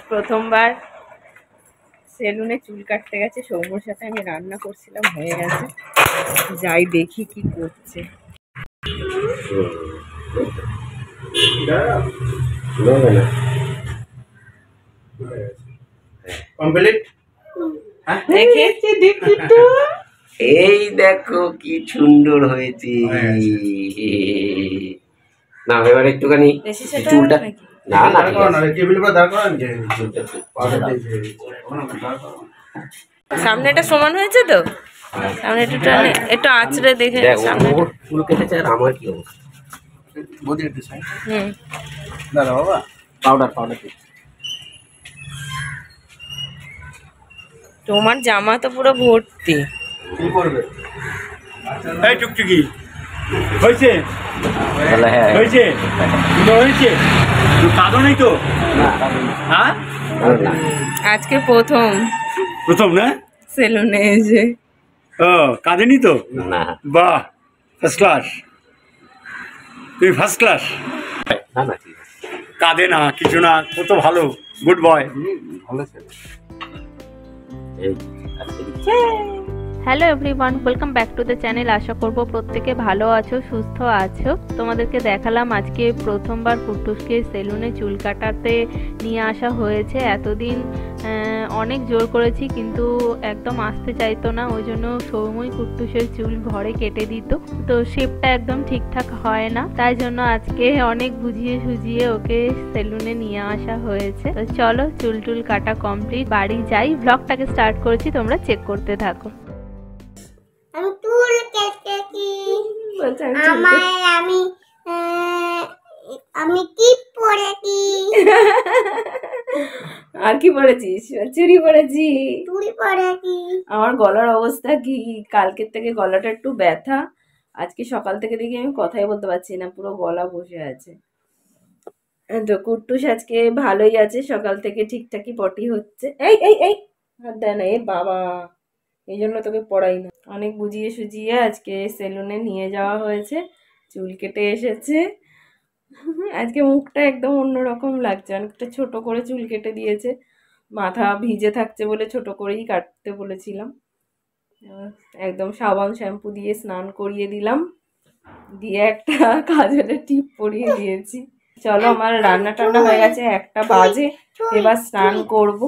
প্রথমবার সেলুনে চুল কাটতে গেছে, সৌম্যর সাথে আমি রান্না করছিলাম, হয়ে গেছে, যাই দেখি কি করছে। এই দেখো কি সুন্দর হয়েছে। না এবার একটুখানি চুলটা না না টেবিল উপর দাঁড় করান যে সামনেটা সমান হয়েছে তো, সামনে একটু আঁচড়ে দেখে সামনে চুল কেটেছে। আর আমার কি অবস্থা, দাদা বাবা পাউডার পাউডার তোমার জামা তো পুরো ভর্তি। কি করবে? এই টুকটুকি হয়েছে হয়েছে হয়েছে, কাঁদো নেই তো? হ্যাঁ আজকে প্রথম প্রথম না সেলুনে এসে। ও কাঁদেনি তো? না বাহ, ফার্স্ট ক্লাস, তুমি ফার্স্ট ক্লাস। না না কাঁদে না কিছু না, কত ভালো, গুড বয়, ভালো ছেলে। Hello everyone, welcome back to the channel. আশা করব প্রত্যেকে ভালো আছো, সুস্থ আছো। তোমাদেরকে দেখালাম আজকে প্রথমবার কুট্টুসকে সেলুনে চুল কাটাতে নিয়ে আসা হয়েছে। এতদিন অনেক জোর করেছি কিন্তু একদম আসতে চাইতো না, ওই জন্য সৌমই কুট্টুসের চুল ঘরে কেটে দিত, তো শেপটা একদম ঠিকঠাক হয় না, তাই জন্য আজকে অনেক বুঝিয়ে সুঝিয়ে ওকে সেলুনে নিয়ে আসা হয়েছে। তো চলো চুল টুল কাটা কমপ্লিট, বাড়ি যাই, ব্লগটাকে স্টার্ট করেছি, তোমরা চেক করতে থাকো। আমি চুল কেটেছি, আমি কি পরেছি? আর কি পরেছিস? চুড়ি পরেছি। চুড়ি পরেছি। আমার গলার অবস্থা কি, কালকের থেকে গলাটা একটু ব্যথা, আজকে সকাল থেকে দেখি আমি কথাই বলতে পারছি না, পুরো গলা বসে আছে। তো কুট্টুস আজকে ভালোই আছে, সকাল থেকে ঠিকঠাকই পটি হচ্ছে। এই এই এই হাত দেয় না, এ বাবা, এই জন্য তোকে পড়াই না। অনেক বুঝিয়ে সুঝিয়ে আজকে সেলুনে নিয়ে যাওয়া হয়েছে, চুল কেটে এসেছে। আজকে মুখটা একদম অন্যরকম লাগছে, অনেকটা ছোট করে চুল কেটে দিয়েছে, মাথা ভিজে থাকছে বলে ছোট করেই কাটতে বলেছিলাম। একদম সাবান শ্যাম্পু দিয়ে স্নান করিয়ে দিলাম, দিয়ে একটা কাজলের টিপ পরিয়ে দিয়েছি। চলো আমার রান্না টান্না হয়ে গেছে, 1টা বাজে, এবার স্নান করব।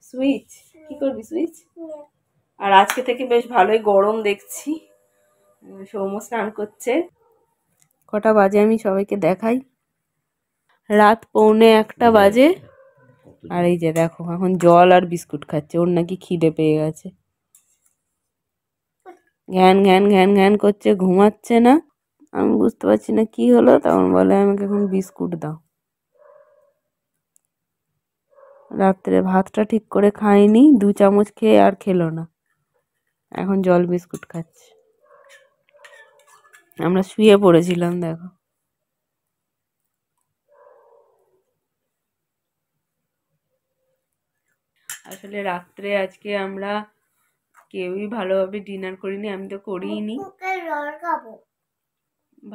সুইচ কি করবি? সুইচ। আর আজকে থেকে বেশ ভালোই গরম দেখছি। সৌম্য স্নান করছে। কটা বাজে আমি সবাইকে দেখাই, রাত 1:45 বাজে। আর এই যে দেখো এখন জল আর বিস্কুট খাচ্ছে, ওর নাকি খিদে পেয়ে গেছে, ঘ্যান ঘ্যান ঘ্যান ঘ্যান করছে, ঘুমাচ্ছে না। আমি বুঝতে পারছি না কি হলো, তখন বলে আমাকে এখন বিস্কুট দাও। রাত্রে ভাতটা ঠিক করে খাইনি, 2 চামচ খেয়ে আর খেলো না, এখন জল বিস্কুট খাচ্ছে। আমরা শুয়ে পড়েছিলাম দেখো। আসলে রাত্রে আজকে আমরা কেউই ভালোভাবে ডিনার করিনি, আমি তো করিনি।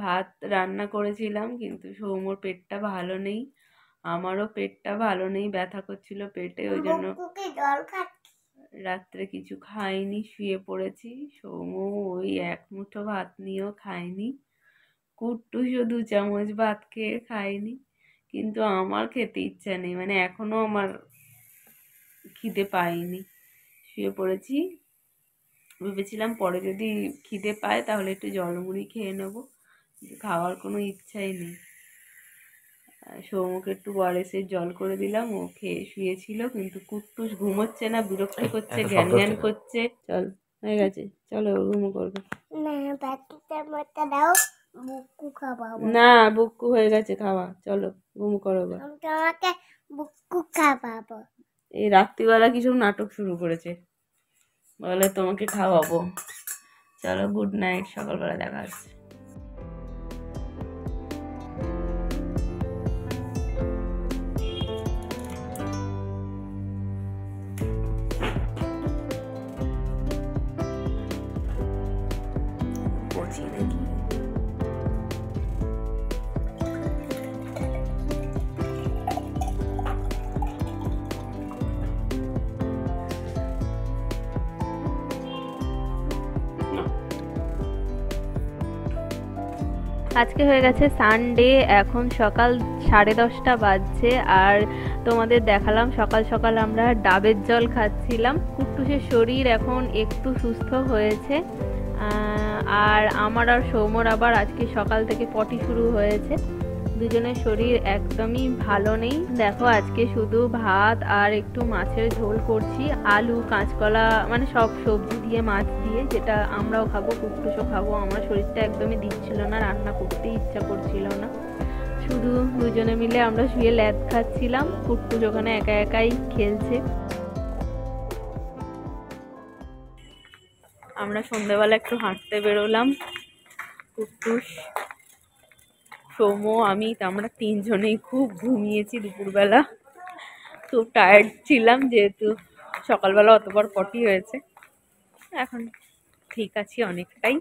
ভাত রান্না করেছিলাম কিন্তু সৌম্যর পেটটা ভালো নেই, আমারও পেটটা ভালো নেই, ব্যথা করছিল পেটে, ওই জন্য রাত্রে কিছু খাইনি, শুয়ে পড়েছি। সৌম্য ওই 1 মুঠো ভাত নিয়েও খায়নি, কুট্টুসও 2 চামচ ভাত খেয়ে খায়নি, কিন্তু আমার খেতে ইচ্ছা নেই, মানে এখনো আমার খিদে পাইনি, শুয়ে পড়েছি। ভেবেছিলাম পরে যদি খিদে পায় তাহলে একটু জলমুড়ি খেয়ে নেবো, খাওয়ার কোনো ইচ্ছাই নেই। সৌমকে একটু ওআরএসের জল করে দিলাম, ও খেয়ে শুয়েছিল, কিন্তু কুট্টুস ঘুমোচ্ছে না, বিরক্ত করছে, জ্ঞান জ্ঞান করছে। চল হয়ে গেছে, চলো ঘুমো করবে না, বুক্কু হয়ে গেছে খাওয়া, চলো ঘুমো করো। এই রাত্রিবেলা কিছু নাটক শুরু করেছে, বলে তোমাকে খাওয়াবো। চলো গুড নাইট, সকালবেলা দেখা হচ্ছে। কচি নাকি। আজকে হয়ে গেছে সানডে, এখন সকাল 10:30 বাজছে। আর তোমাদের দেখালাম সকাল সকাল আমরা ডাবের জল খাচ্ছিলাম। কুট্টুসের শরীর এখন একটু সুস্থ হয়েছে, আর আমার আর সৌমর আবার আজকে সকাল থেকে পটি শুরু হয়েছে। দুজনের শরীর একদমই ভালো নেই। দেখো আজকে শুধু ভাত আর একটু মাছের ঝোল করছি, আলু কাঁচকলা মানে সব সবজি দিয়ে মাছ দিয়ে, যেটা আমরাও খাবো কুট্টুসও খাবো। আমার শরীরটা একদমই দিচ্ছিল না, রান্না করতে ইচ্ছা করছিল না। শুধু দুজনে মিলে আমরা শুয়ে ল্যাদ খাচ্ছিলাম, কুট্টুস ওখানে একা একাই খেলছে। আমরা সন্ধ্যেবেলা একটু হাঁটতে বেরোলাম, কুট্টুস, সৌম্য, আমি। আমরা তিনজনেই খুব ঘুমিয়েছি দুপুরবেলা, খুব টায়ার্ড ছিলাম যেহেতু সকালবেলা অতবার পটি হয়েছে। এখন ঠিক আছি অনেকটাই।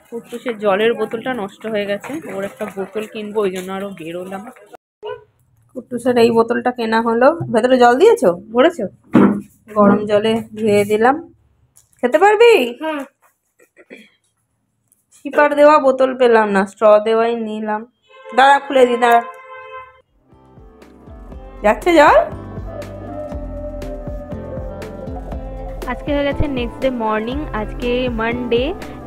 কুট্টুসের জলের বোতলটা নষ্ট হয়ে গেছে, ওর একটা বোতল কিনবো, ওই জন্য আরো বেরোলাম। কুট্টুসের এই বোতলটা কেনা হলো। ভেতরে জল দিয়েছো, ভরেছো? গরম জলে ধুয়ে দিলাম। খেতে পারবি? শিপার দেওয়া বোতল পেলাম না, স্ট্র দেওয়াই নিলাম। দাঁড়া, খুলে দি, দাঁড়া। যাচ্ছে জল। আজকে হয়ে গেছে নেক্সট ডে মর্নিং, আজকে মানডে।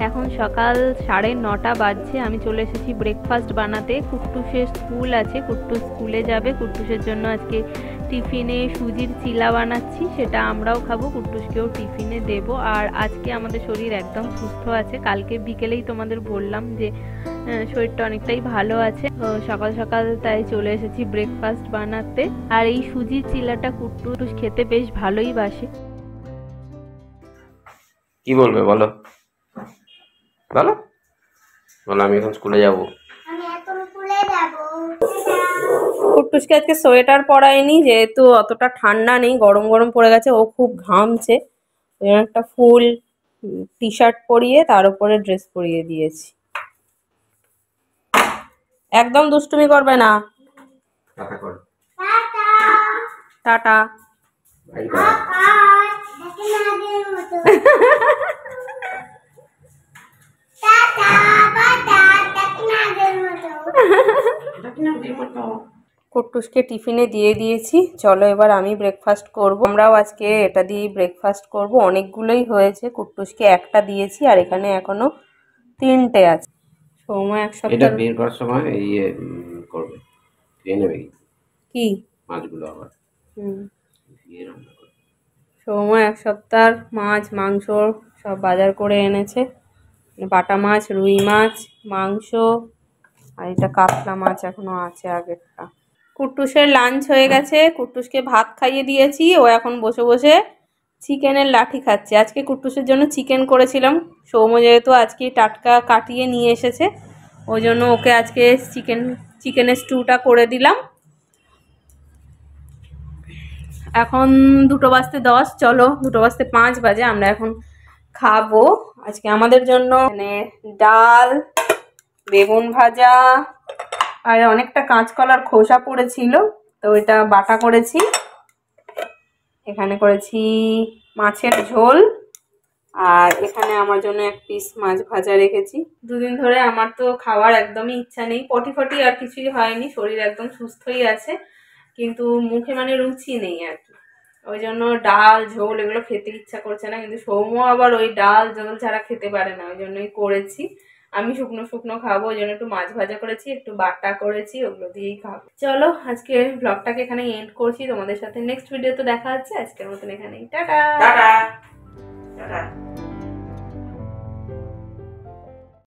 এখন সকাল 9:30 বাজছে। আমি চলে এসেছি ব্রেকফাস্ট বানাতে। কুট্টুসের স্কুল আছে, কুট্টুস স্কুলে যাবে। কুট্টুসের জন্য আজকে টিফিনে সুজির চিলা বানাচ্ছি, সেটা আমরাও খাবো, কুট্টুসকেও টিফিনে দেব। আর আজকে আমাদের শরীর একদম সুস্থ আছে। কালকে বিকেলেই তোমাদের বললাম যে শরীরটা অনেকটাই ভালো আছে, সকাল সকাল তাই চলে এসেছি ব্রেকফাস্ট বানাতে। আর এই সুজির চিলাটা কুট্টুস খেতে বেশ ভালোই বাসে। কি বলবে বলো, বলো বলো। আমি এখন স্কুলে যাব। আমি এখন স্কুলে যাব। কুট্টুসকে আজকে সোয়েটার পরাইনি, যেহেতু অতটা ঠান্ডা নেই, গরম গরম পড়ে গেছে, ও খুব ঘামছে। একটা ফুল টি শার্ট পরিয়ে তার উপরে ড্রেস পরিয়ে দিয়েছি। একদম দুষ্টুমি করবে না। টাটা কর। Tata. Tata. Bye bye. Bye. দেখেন আগের মতো। টাটা বাটা, দেখেন আগের মতো। কুট্টুসকে টিফিনে দিয়ে দিয়েছি। চলো এবার আমি ব্রেকফাস্ট করব। আমরাও আজকে এটা দিয়ে ব্রেকফাস্ট করব। অনেকগুলোই হয়েছে, কুট্টুসকে একটা দিয়েছি আর এখানে এখনো 3টে আছে। সময় এক এটা সপ্তাহ বের করার সময় এই করবে, খেয়ে নেবে কি মাছগুলো আবার দিয়ে রান্না করবে। সময় এক সপ্তাহ মাছ মাংস সব বাজার করে এনেছে। বাটা মাছ, রুই মাছ, মাংস, আর এটা কাতলা মাছ এখনো আছে আগেরটা। কুট্টুসের লাঞ্চ হয়ে গেছে, কুট্টুসকে ভাত খাইয়ে দিয়েছি। ও এখন বসে বসে চিকেনের লাঠি খাচ্ছে। আজকে কুট্টুসের জন্য চিকেন করেছিলাম। সৌম্য যেহেতু আজকে টাটকা কাটিয়ে নিয়ে এসেছে, ওই জন্য ওকে আজকে চিকেনের স্টুটা করে দিলাম। এখন 2:10, চলো 2:05 বাজে, আমরা এখন খাবো। আজকে আমাদের জন্য মানে ডাল, বেগুন ভাজা, আর অনেকটা কাঁচকলার খোসা পড়েছিল, তো এটা বাটা করেছি। এখানে করেছি মাছের ঝোল, আর এখানে আমার জন্য এক পিস মাছ ভাজা রেখেছি। দুদিন ধরে আমার তো খাওয়ার একদমই ইচ্ছা নেই, পটি ফটি আর কিছুই হয়নি, শরীর একদম সুস্থই আছে, কিন্তু মুখে মানে রুচি নেই আর কি। ওই জন্য ডাল ঝোল এগুলো খেতে ইচ্ছা করছে না, কিন্তু সৌম্য আবার ওই ডাল ঝোল ছাড়া খেতে পারে না, ওই জন্যই করেছি। আমি শুকনো শুকনো খাবো, ওই জন্য একটু মাছ ভাজা করেছি, একটু বাটা করেছি, ওগুলো দিয়েই খাবো। চলো আজকে ব্লগটাকে এখানে এন্ড করছি, তোমাদের সাথে নেক্সট ভিডিওতে দেখা হচ্ছে। আজকের মতন এখানেই টাটা। Tata tata.